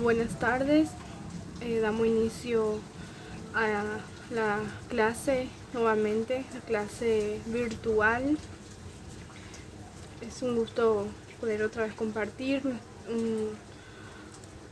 Buenas tardes. Damos inicio a la clase nuevamente, la clase virtual. Es un gusto poder otra vez compartir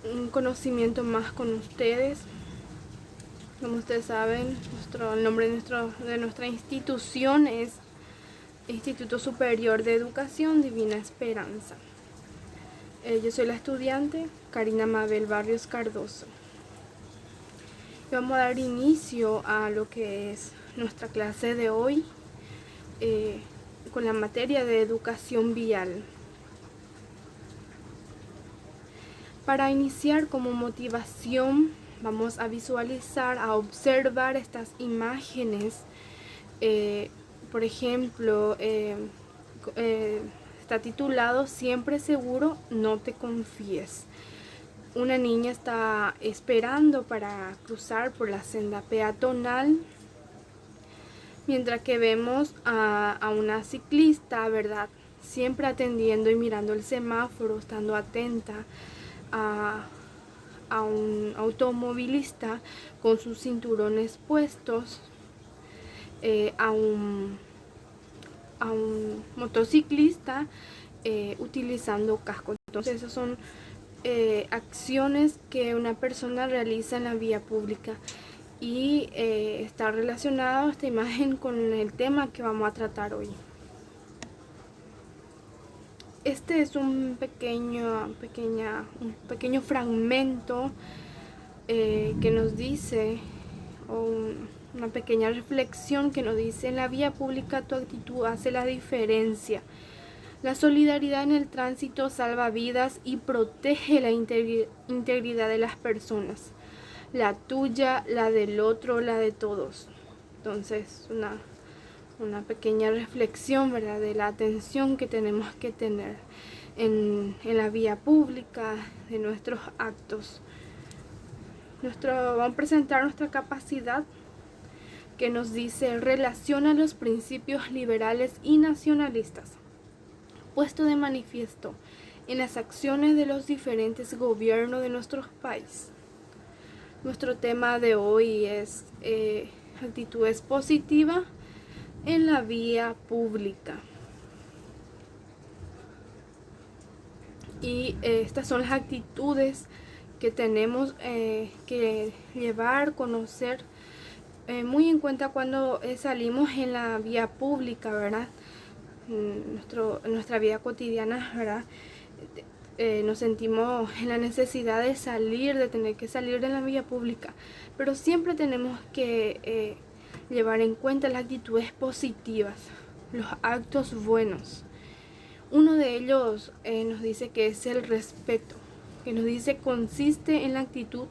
un conocimiento más con ustedes. Como ustedes saben, el nombre de nuestra institución es Instituto Superior de Educación Divina Esperanza. Yo soy la estudiante Karina Mabel Barrios Cardoso. Y vamos a dar inicio a lo que es nuestra clase de hoy con la materia de educación vial. Para iniciar como motivación vamos a visualizar, a observar estas imágenes. Por ejemplo, está titulado Siempre seguro, no te confíes. Una niña está esperando para cruzar por la senda peatonal, mientras que vemos a una ciclista, ¿verdad? Siempre atendiendo y mirando el semáforo, estando atenta a un automovilista con sus cinturones puestos, a un motociclista utilizando casco. Entonces esas son acciones que una persona realiza en la vía pública y está relacionado esta imagen con el tema que vamos a tratar hoy. Este es un pequeño fragmento que nos dice, una pequeña reflexión que nos dice: en la vía pública tu actitud hace la diferencia. La solidaridad en el tránsito salva vidas y protege la integridad de las personas. La tuya, la del otro, la de todos. Entonces, una pequeña reflexión, ¿verdad?, de la atención que tenemos que tener en la vía pública, de nuestros actos. Vamos a presentar nuestra capacidad, que nos dice: relaciona los principios liberales y nacionalistas puesto de manifiesto en las acciones de los diferentes gobiernos de nuestro país. Nuestro tema de hoy es actitudes positivas en la vía pública. Y estas son las actitudes que tenemos que llevar, conocer muy en cuenta cuando salimos en la vía pública, ¿verdad? Nuestra vida cotidiana, ¿verdad? Nos sentimos en la necesidad de tener que salir de la vía pública, pero siempre tenemos que llevar en cuenta las actitudes positivas, los actos buenos. Uno de ellos nos dice que es el respeto, que nos dice consiste en la actitud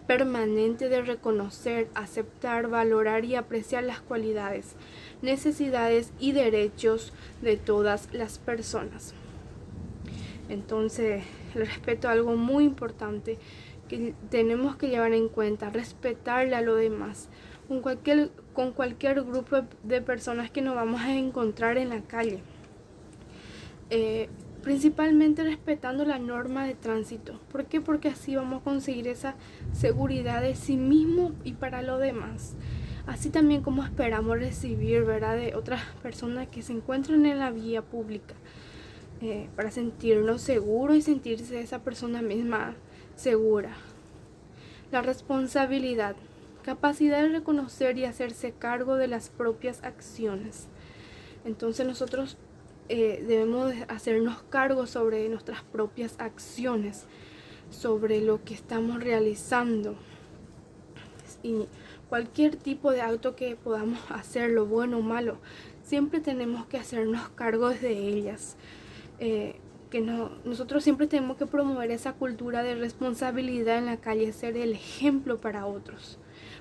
permanente de reconocer, aceptar, valorar y apreciar las cualidades, necesidades y derechos de todas las personas. Entonces, el respeto es algo muy importante que tenemos que llevar en cuenta, respetarle a los demás, con cualquier grupo de personas que nos vamos a encontrar en la calle. Principalmente respetando la norma de tránsito. ¿Por qué? Porque así vamos a conseguir esa seguridad de sí mismo y para los demás. Así también como esperamos recibir, ¿verdad?, de otras personas que se encuentran en la vía pública, para sentirnos seguros y sentirse esa persona misma segura. La responsabilidad, capacidad de reconocer y hacerse cargo de las propias acciones. Entonces nosotros debemos hacernos cargo sobre nuestras propias acciones, sobre lo que estamos realizando, y cualquier tipo de acto que podamos hacer, lo bueno o malo, siempre tenemos que hacernos cargo de ellas. Nosotros siempre tenemos que promover esa cultura de responsabilidad en la calle, ser el ejemplo para otros,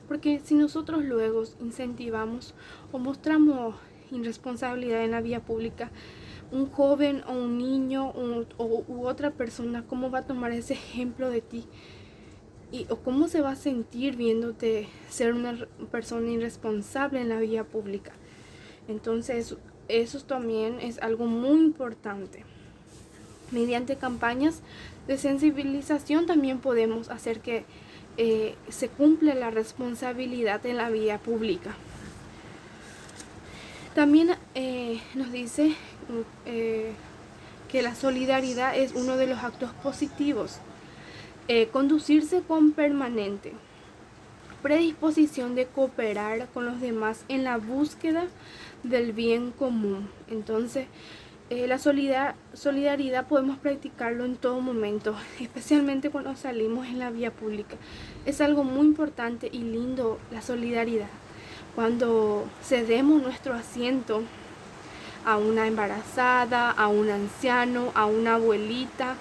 porque si nosotros luego incentivamos o mostramos irresponsabilidad en la vía pública, un joven o un niño u otra persona, ¿cómo va a tomar ese ejemplo de ti? ¿O cómo se va a sentir viéndote ser una persona irresponsable en la vía pública? Entonces, eso también es algo muy importante. Mediante campañas de sensibilización también podemos hacer que se cumpla la responsabilidad en la vía pública. También nos dice que la solidaridad es uno de los actos positivos. Conducirse con permanente predisposición de cooperar con los demás en la búsqueda del bien común. Entonces, la solidaridad podemos practicarlo en todo momento, especialmente cuando salimos en la vía pública. Es algo muy importante y lindo la solidaridad. Cuando cedemos nuestro asiento a una embarazada, a un anciano, a una abuelita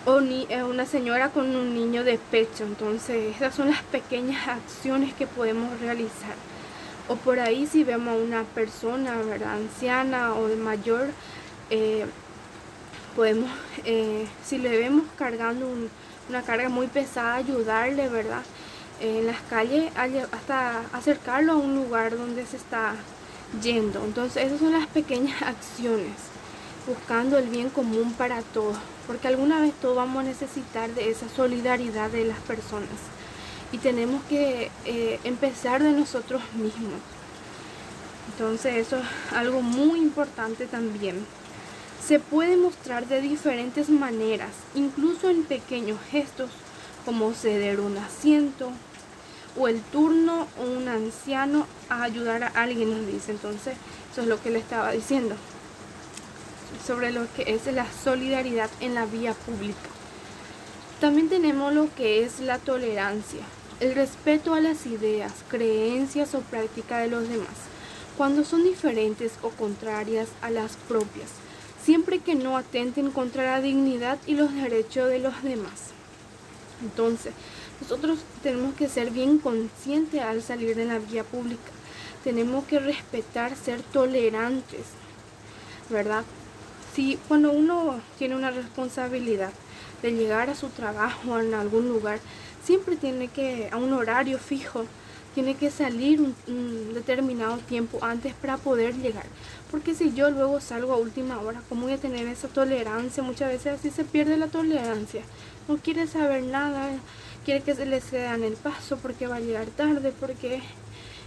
o a una señora con un niño de pecho. Entonces, esas son las pequeñas acciones que podemos realizar. O por ahí si vemos a una persona, ¿verdad?, anciana o de mayor, podemos, si le vemos cargando una carga muy pesada, ayudarle, ¿verdad?, en las calles, hasta acercarlo a un lugar donde se está yendo. Entonces esas son las pequeñas acciones, buscando el bien común para todos, porque alguna vez todos vamos a necesitar de esa solidaridad de las personas y tenemos que empezar de nosotros mismos. Entonces eso es algo muy importante también. Se puede mostrar de diferentes maneras, incluso en pequeños gestos como ceder un asiento o el turno o un anciano a ayudar a alguien, nos dice. Entonces eso es lo que le estaba diciendo sobre lo que es la solidaridad en la vía pública. También tenemos lo que es la tolerancia, el respeto a las ideas, creencias o prácticas de los demás, cuando son diferentes o contrarias a las propias, siempre que no atenten contra la dignidad y los derechos de los demás. Entonces, nosotros tenemos que ser bien conscientes al salir de la vía pública. Tenemos que respetar, ser tolerantes, ¿verdad? Si cuando uno tiene una responsabilidad de llegar a su trabajo en algún lugar, siempre tiene que, a un horario fijo, tiene que salir un determinado tiempo antes para poder llegar. Porque si yo luego salgo a última hora, ¿cómo voy a tener esa tolerancia? Muchas veces así se pierde la tolerancia. No quiere saber nada, quiere que se le cedan el paso porque va a llegar tarde,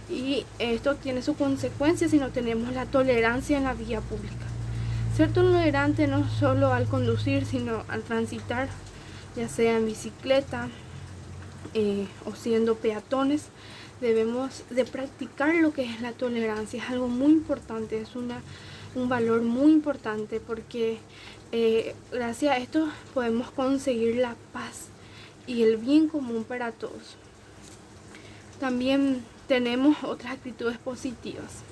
y esto tiene sus consecuencias si no tenemos la tolerancia en la vía pública. Ser tolerante no solo al conducir, sino al transitar, ya sea en bicicleta o siendo peatones. Debemos de practicar lo que es la tolerancia. Es algo muy importante, es un valor muy importante, porque gracias a esto podemos conseguir la paz y el bien común para todos. También tenemos otras actitudes positivas,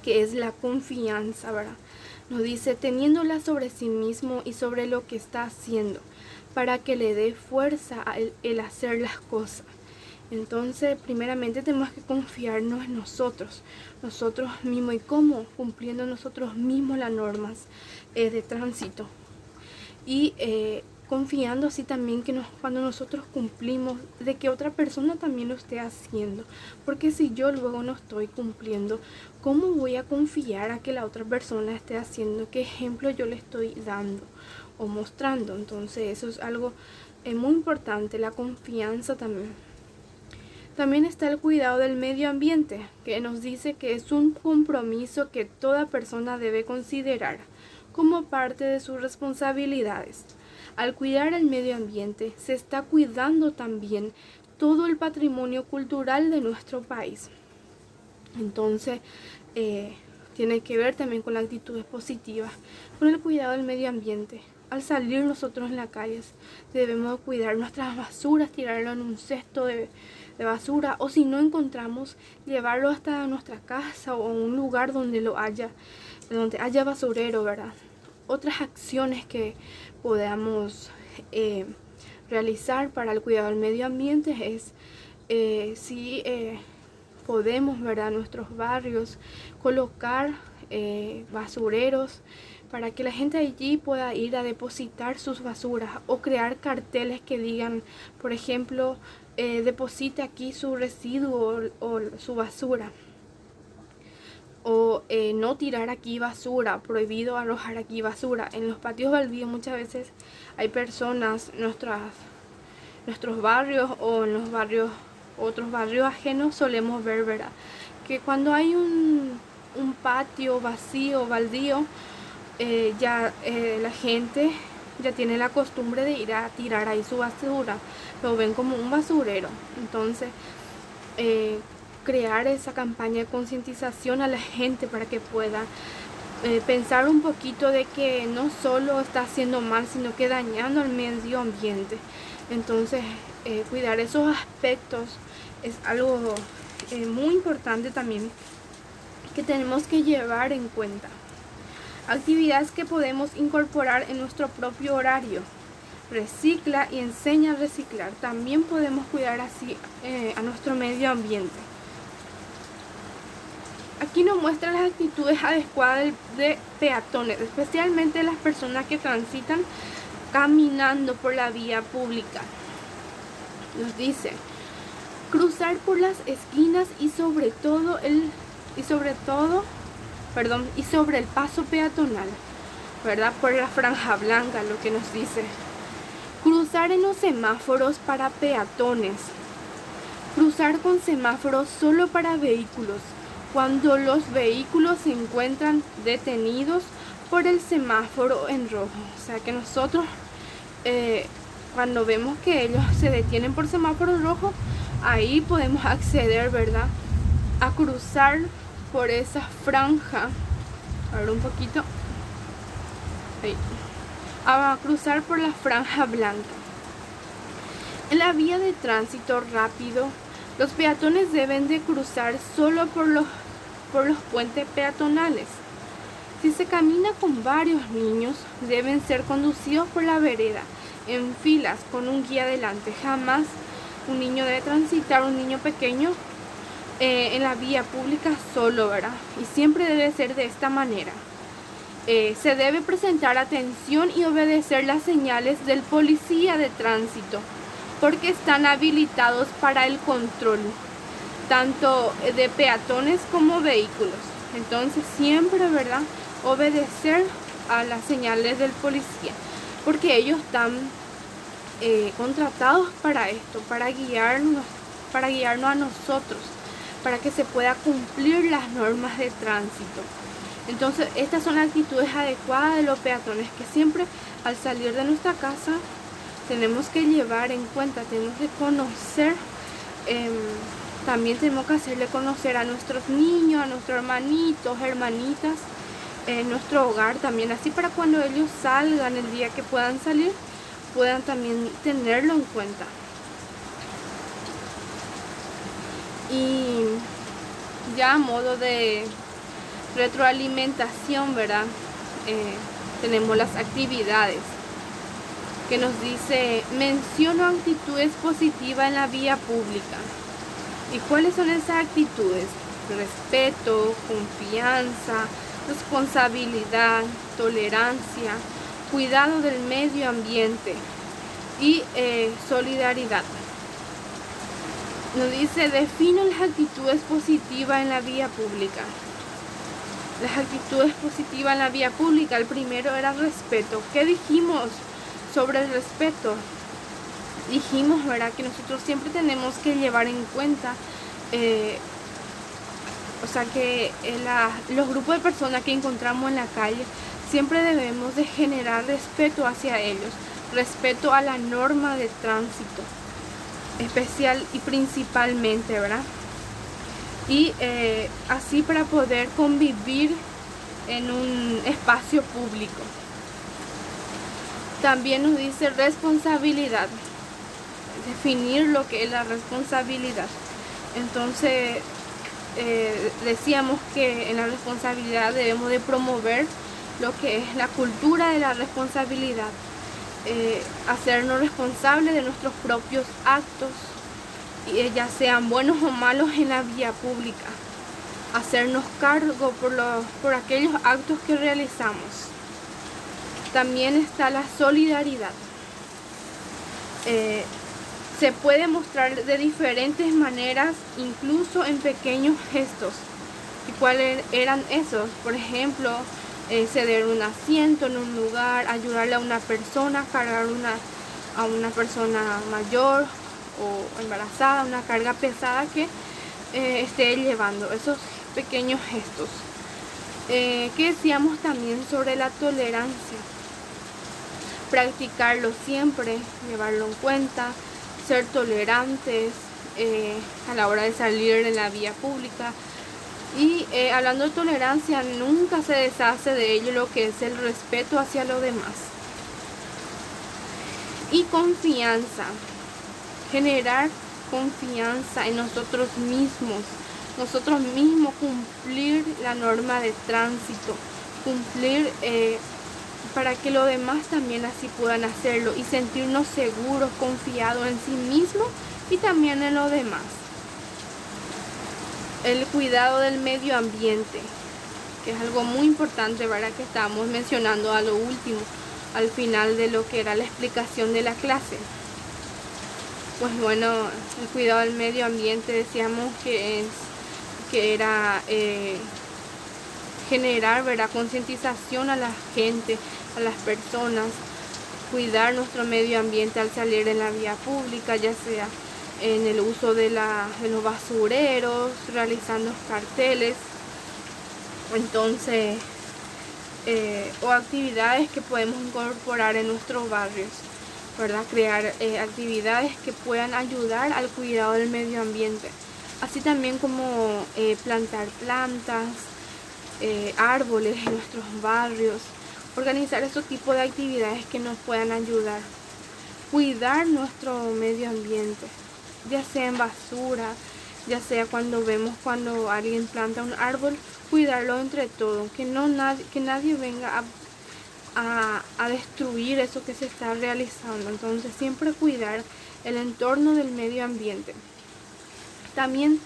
que es la confianza, ¿verdad? Nos dice, teniéndola sobre sí mismo y sobre lo que está haciendo, para que le dé fuerza el hacer las cosas. Entonces, primeramente tenemos que confiarnos en nosotros mismos. ¿Y cómo? Cumpliendo nosotros mismos las normas de tránsito. Y confiando así también que cuando nosotros cumplimos, de que otra persona también lo esté haciendo. Porque si yo luego no estoy cumpliendo, ¿cómo voy a confiar a que la otra persona esté haciendo? ¿Qué ejemplo yo le estoy dando o mostrando? Entonces eso es algo muy importante, la confianza también. También está el cuidado del medio ambiente, que nos dice que es un compromiso que toda persona debe considerar como parte de sus responsabilidades. Al cuidar el medio ambiente, se está cuidando también todo el patrimonio cultural de nuestro país. Entonces, tiene que ver también con las actitudes positivas, con el cuidado del medio ambiente. Al salir nosotros en las calles, debemos cuidar nuestras basuras, tirarlo en un cesto de basura, o si no encontramos, llevarlo hasta nuestra casa o un lugar donde haya basurero, ¿verdad? Otras acciones que podamos realizar para el cuidado del medio ambiente es si podemos, ¿verdad?, en nuestros barrios colocar basureros para que la gente allí pueda ir a depositar sus basuras, o crear carteles que digan, por ejemplo, deposite aquí su residuo o su basura. O no tirar aquí basura, prohibido arrojar aquí basura. En los patios baldíos muchas veces hay personas, nuestros barrios o en los barrios, otros barrios ajenos solemos ver, ¿verdad? Que cuando hay un patio vacío, baldío, la gente ya tiene la costumbre de ir a tirar ahí su basura, lo ven como un basurero. Entonces, crear esa campaña de concientización a la gente para que pueda pensar un poquito de que no solo está haciendo mal, sino que dañando al medio ambiente. Entonces, cuidar esos aspectos es algo muy importante también que tenemos que llevar en cuenta. Actividades que podemos incorporar en nuestro propio horario. Recicla y enseña a reciclar. También podemos cuidar así a nuestro medio ambiente. Aquí nos muestra las actitudes adecuadas de peatones, especialmente las personas que transitan caminando por la vía pública. Nos dice, cruzar por las esquinas y sobre el paso peatonal, ¿verdad? Por la franja blanca, lo que nos dice. Cruzar en los semáforos para peatones. Cruzar con semáforos solo para vehículos, cuando los vehículos se encuentran detenidos por el semáforo en rojo. O sea que nosotros, cuando vemos que ellos se detienen por semáforo en rojo, ahí podemos acceder, ¿verdad?, a cruzar por esa franja. A ver un poquito. Ahí. A cruzar por la franja blanca. En la vía de tránsito rápido, los peatones deben de cruzar solo por los puentes peatonales. Si se camina con varios niños, deben ser conducidos por la vereda en filas con un guía delante. Jamás un niño debe transitar, un niño pequeño, en la vía pública solo, ¿verdad? Y siempre debe ser de esta manera. Se debe presentar atención y obedecer las señales del policía de tránsito, porque están habilitados para el control, tanto de peatones como vehículos. Entonces siempre, ¿verdad?, obedecer a las señales del policía, porque ellos están contratados para esto, para guiarnos a nosotros, para que se pueda cumplir las normas de tránsito. Entonces estas son las actitudes adecuadas de los peatones que siempre al salir de nuestra casa tenemos que llevar en cuenta, tenemos que conocer, también tenemos que hacerle conocer a nuestros niños, a nuestros hermanitos, hermanitas, en nuestro hogar también, así para cuando ellos salgan, el día que puedan salir, puedan también tenerlo en cuenta. Y ya a modo de retroalimentación, ¿verdad?, tenemos las actividades que nos dice, menciono actitudes positivas en la vía pública. ¿Y cuáles son esas actitudes? Respeto, confianza, responsabilidad, tolerancia, cuidado del medio ambiente y solidaridad. Nos dice, defino las actitudes positivas en la vía pública. Las actitudes positivas en la vía pública, el primero era respeto. ¿Qué dijimos sobre el respeto? Dijimos, ¿verdad?, que nosotros siempre tenemos que llevar en cuenta, los grupos de personas que encontramos en la calle, siempre debemos de generar respeto hacia ellos, respeto a la norma de tránsito, especial y principalmente, ¿verdad? Y así para poder convivir en un espacio público. También nos dice responsabilidad, definir lo que es la responsabilidad. Entonces decíamos que en la responsabilidad debemos de promover lo que es la cultura de la responsabilidad, hacernos responsables de nuestros propios actos, ya sean buenos o malos en la vía pública, hacernos cargo por aquellos actos que realizamos. También está la solidaridad. Se puede mostrar de diferentes maneras, incluso en pequeños gestos. ¿Y cuáles eran esos? Por ejemplo, ceder un asiento en un lugar, ayudarle a una persona, cargar a una persona mayor o embarazada, una carga pesada que esté llevando, esos pequeños gestos. ¿Qué decíamos también sobre la tolerancia? Practicarlo siempre, llevarlo en cuenta, ser tolerantes a la hora de salir en la vía pública. Y hablando de tolerancia, nunca se deshace de ello lo que es el respeto hacia los demás. Y confianza, generar confianza en nosotros mismos cumplir la norma de tránsito, cumplir para que los demás también así puedan hacerlo y sentirnos seguros, confiados en sí mismos y también en los demás. El cuidado del medio ambiente, que es algo muy importante, ¿verdad? Que estamos mencionando a lo último, al final de lo que era la explicación de la clase. Pues bueno, el cuidado del medio ambiente decíamos que era generar, ¿verdad?, concientización a la gente, a las personas, cuidar nuestro medio ambiente al salir en la vía pública, ya sea en el uso de los basureros, realizando carteles, entonces, o actividades que podemos incorporar en nuestros barrios, ¿verdad? Crear actividades que puedan ayudar al cuidado del medio ambiente, así también como plantar plantas, árboles en nuestros barrios, organizar esos tipos de actividades que nos puedan ayudar, cuidar nuestro medio ambiente, ya sea en basura, ya sea cuando alguien planta un árbol, cuidarlo entre todos, que nadie venga a destruir eso que se está realizando. Entonces siempre cuidar el entorno del medio ambiente. También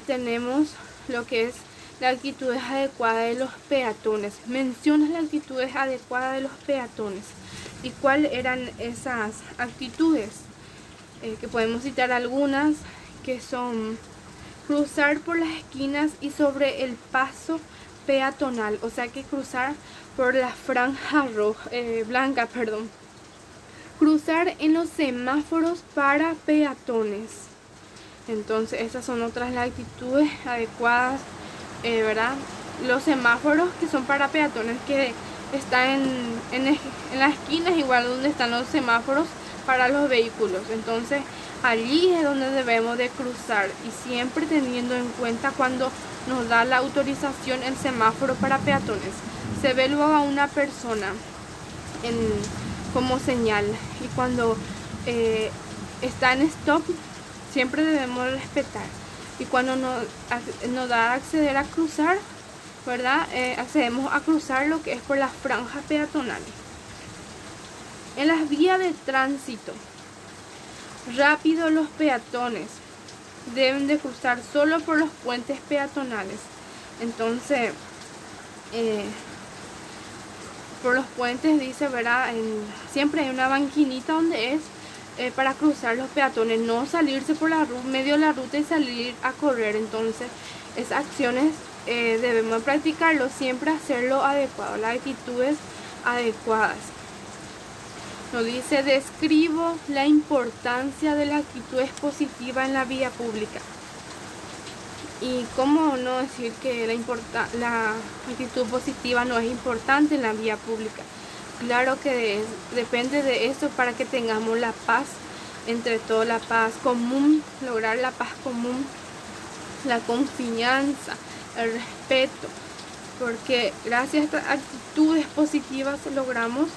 tenemos lo que es las actitudes adecuadas de los peatones. Mencionas las actitudes adecuadas de los peatones. ¿Y cuáles eran esas actitudes? Que podemos citar algunas, que son cruzar por las esquinas y sobre el paso peatonal, o sea que cruzar por la franja blanca, cruzar en los semáforos para peatones. Entonces esas son otras las actitudes adecuadas, ¿verdad? Los semáforos que son para peatones, que están en las esquinas, igual donde están los semáforos para los vehículos. Entonces allí es donde debemos de cruzar, y siempre teniendo en cuenta cuando nos da la autorización el semáforo para peatones. Se ve luego a una persona como señal, y cuando está en stop siempre debemos respetar, y cuando nos da a acceder a cruzar, ¿verdad? Accedemos a cruzar lo que es por las franjas peatonales. En las vías de tránsito rápido, los peatones deben de cruzar solo por los puentes peatonales. Entonces por los puentes dice, ¿verdad? Siempre hay una banquinita donde es para cruzar los peatones, no salirse por medio de la ruta y salir a correr. Entonces esas acciones debemos practicarlo, siempre hacerlo adecuado, las actitudes adecuadas. Nos dice: describo la importancia de las actitudes positivas en la vía pública. Y cómo no decir que la actitud positiva no es importante en la vía pública. Claro que depende de eso para que tengamos la paz entre todos, la paz común, lograr la paz común, la confianza, el respeto, porque gracias a estas actitudes positivas logramos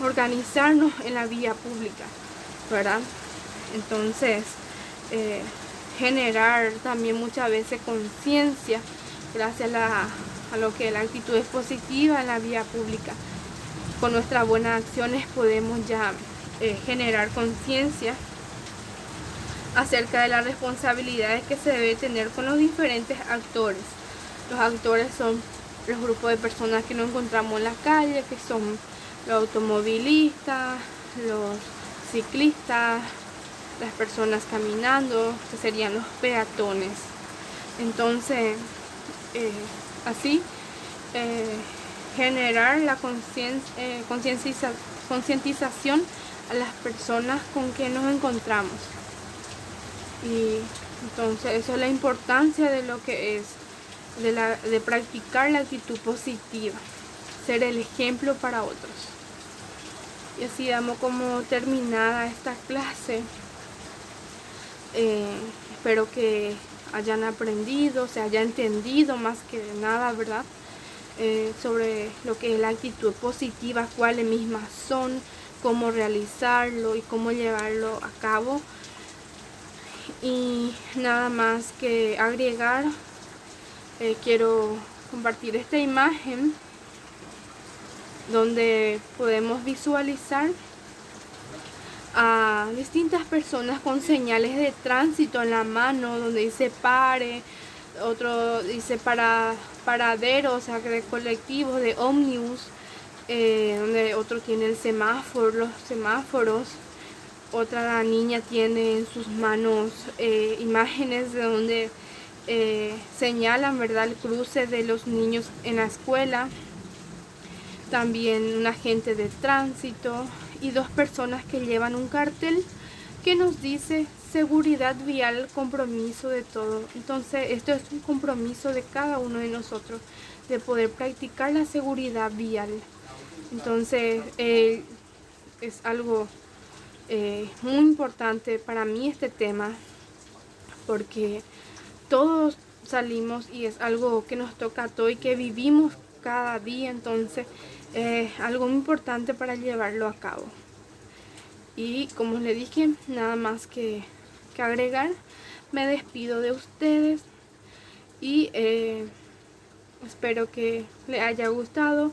organizarnos en la vía pública, ¿verdad? Entonces generar también muchas veces conciencia gracias a lo que la actitud es positiva en la vía pública. Con nuestras buenas acciones podemos ya generar conciencia acerca de las responsabilidades que se debe tener con los diferentes actores. Los actores son los grupos de personas que nos encontramos en la calle, que son los automovilistas, los ciclistas, las personas caminando, que serían los peatones. Entonces así generar la concientización a las personas con que nos encontramos. Y entonces eso es la importancia de lo que es de practicar la actitud positiva, ser el ejemplo para otros. Y así damos como terminada esta clase. Espero que hayan aprendido, se haya entendido más que nada, ¿verdad? Sobre lo que es la actitud positiva, cuáles mismas son, cómo realizarlo y cómo llevarlo a cabo. Y nada más que agregar, quiero compartir esta imagen donde podemos visualizar a distintas personas con señales de tránsito en la mano, donde dice pare, otro dice paradero, o sea, de colectivos, de ómnibus, donde otro tiene el semáforo, los semáforos. Otra niña tiene en sus manos imágenes de donde señalan, ¿verdad?, el cruce de los niños en la escuela. También un agente de tránsito y dos personas que llevan un cartel que nos dice seguridad vial, compromiso de todo. Entonces esto es un compromiso de cada uno de nosotros de poder practicar la seguridad vial. Entonces es algo muy importante para mí este tema, porque todos salimos y es algo que nos toca a todos y que vivimos cada día. Entonces algo muy importante para llevarlo a cabo. Y como les dije, nada más que agregar. Me despido de ustedes y espero que les haya gustado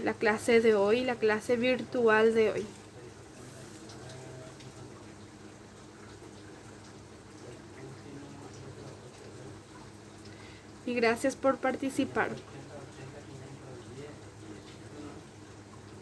la clase de hoy, la clase virtual de hoy. Y gracias por participar.